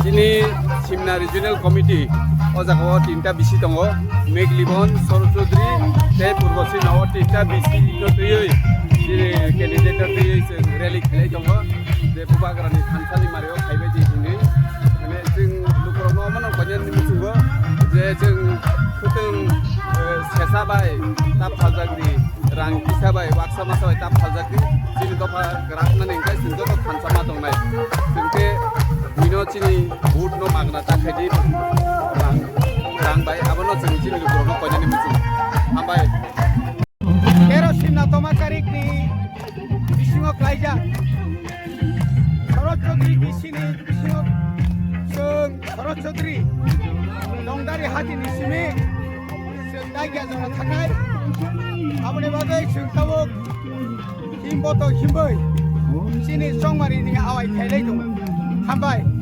Sini Simna Regional Committee Ojako tinta bisi tongo Meglibon Sorosodri te Purbosi nawo tinta bisi ito tuyoi sini candidate tuyoi rally khelai tongo de Pubagrani Thansani Mario khaibe ji sini mane jing lukrono mano banyan nimusugo je jing khuteng sesa bai tap phaljagri rang kisa bai waksa masa bai tap phaljagri sini dopa grakna nengkai sini dopa Thansama tongnai singte Mino cini bud no magna takai di rang bai abono cini lukrono banyan nimusugo ambai Kerosin atoma karik ni bisingo klaija Sorot Chodri bisini bisingo sung Sorot Chodri Longdari hati ni simi sung dagia jona thakai abone bagai sung tabok himboto himboi sini songmari ni awai khailai dong hambai